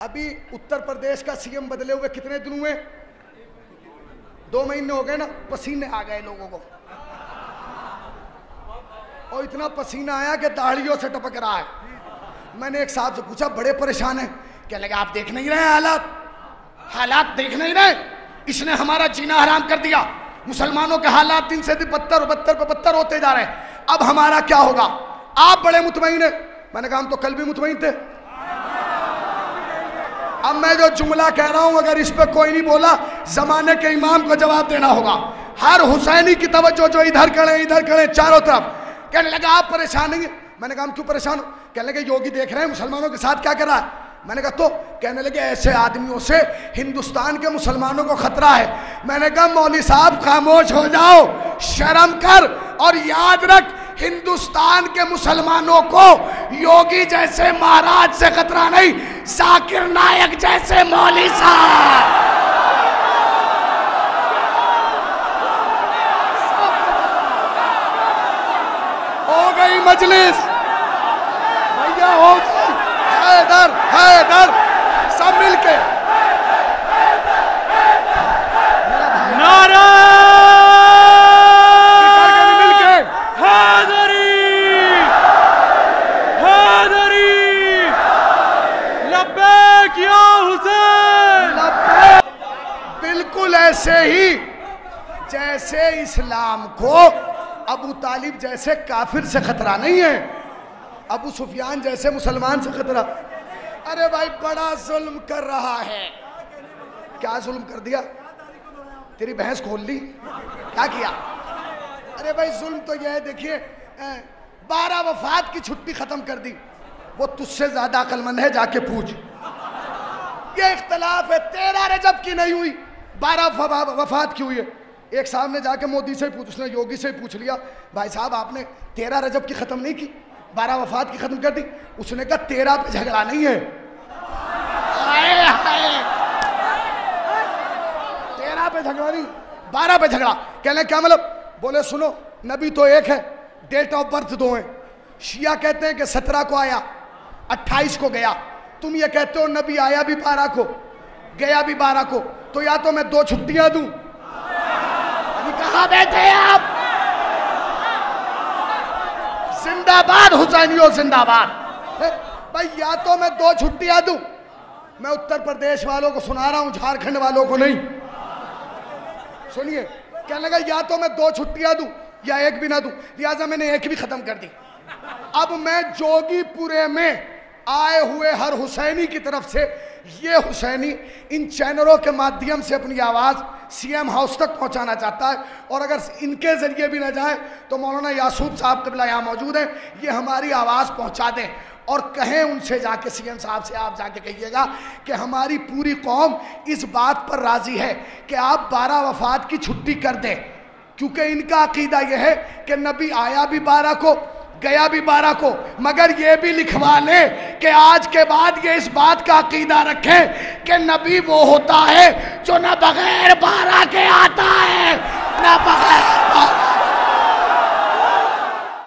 अभी उत्तर प्रदेश का सीएम बदले हुए कितने दिन हुए? 2 महीने हो गए ना। पसीने आ गए लोगों को, और इतना पसीना आया कि दाढ़ियों से टपक रहा है। मैंने एक साहब से पूछा, बड़े परेशान हैं। कहने लगे आप देख नहीं रहे हालात देख नहीं रहे? इसने हमारा जीना हराम कर दिया। मुसलमानों के हालात दिन से दिन बदतर होते जा रहे हैं। अब हमारा क्या होगा? आप बड़े मुतमईन हैं। मैंने कहा हम तो कल भी मुतमईन थे। अब मैं जो जुमला कह रहा हूं, अगर इस पे कोई नहीं बोला, जमाने के इमाम को जवाब देना होगा। हर हुसैनी की तवज्जो जो इधर करें चारों तरफ। कहने लगा आप परेशान नहीं? मैंने कहा हम क्यों परेशान हो? कहने लगे योगी देख रहे हैं मुसलमानों के साथ क्या कर रहा है। मैंने कहा तो? कहने लगे ऐसे आदमियों से हिंदुस्तान के मुसलमानों को खतरा है। मैंने कहा मौली साहब खामोश हो जाओ, शर्म कर, और याद रख हिंदुस्तान के मुसलमानों को योगी जैसे महाराज से खतरा नहीं, जाकिर नायक जैसे मौली साहब। हो गई मजलिस भैया, हो गई। हैदर सब मिलके नारा बिल्कुल ऐसे ही जैसे इस्लाम को अबू तालिब जैसे काफिर से खतरा नहीं है, अबू सुफियान जैसे मुसलमान से खतरा। अरे भाई बड़ा जुल्म कर रहा है। क्या जुल्म कर दिया? तेरी भैंस खोल ली? क्या किया? अरे भाई जुल्म तो यह है, देखिए 12 वफात की छुट्टी खत्म कर दी। वो तुझसे ज्यादा अक्लमंद है, जाके पूछ। ये इख्तलाफ है, 13 रजब की नहीं हुई, 12 वफात की हुई है। एक साहब ने जाके मोदी से पूछ, उसने योगी से पूछ लिया, भाई साहब आपने 13 रजब की खत्म नहीं की, 12 वफात की खत्म कर दी। उसने कहा 13 पे झगड़ा नहीं है। 13 पे झगड़ा नहीं, 12 पे झगड़ा। कहने क्या मतलब? बोले सुनो, नबी तो एक है, डेट ऑफ बर्थ 2 है। शिया कहते हैं कि 17 को आया, 28 को गया। तुम ये कहते हो नबी आया भी 12 को, गया भी 12 को। तो या तो मैं 2 छुट्टियां दूं। अभी कहां बैठे आप? जिंदाबाद हुसैनियों जिंदाबाद। भाई या तो मैं 2 छुट्टियां दूं। मैं उत्तर प्रदेश वालों को सुना रहा हूं, झारखंड वालों को नहीं। सुनिए, कहने लगा या तो मैं 2 छुट्टियां दूं या 1 भी ना दूं। लिहाजा मैंने 1 भी खत्म कर दी। अब मैं जोगीपुरे में आए हुए हर हुसैनी की तरफ से, ये हुसैनी इन चैनलों के माध्यम से अपनी आवाज़ सीएम हाउस तक पहुंचाना चाहता है। और अगर इनके जरिए भी ना जाए तो मौलाना यासूब साहब क़िबला यहाँ मौजूद हैं, ये हमारी आवाज़ पहुंचा दें और कहें उनसे जाके, सीएम साहब से आप जाके कहिएगा कि हमारी पूरी कौम इस बात पर राज़ी है कि आप 12 वफात की छुट्टी कर दें। क्योंकि इनका अकीदा यह है कि नबी आया भी 12 को, गया भी 12 को। मगर ये भी लिखवा ले कि आज के बाद ये इस बात का अकीदा रखें कि नबी वो होता है जो न बगैर 12 के आता है, न बगैर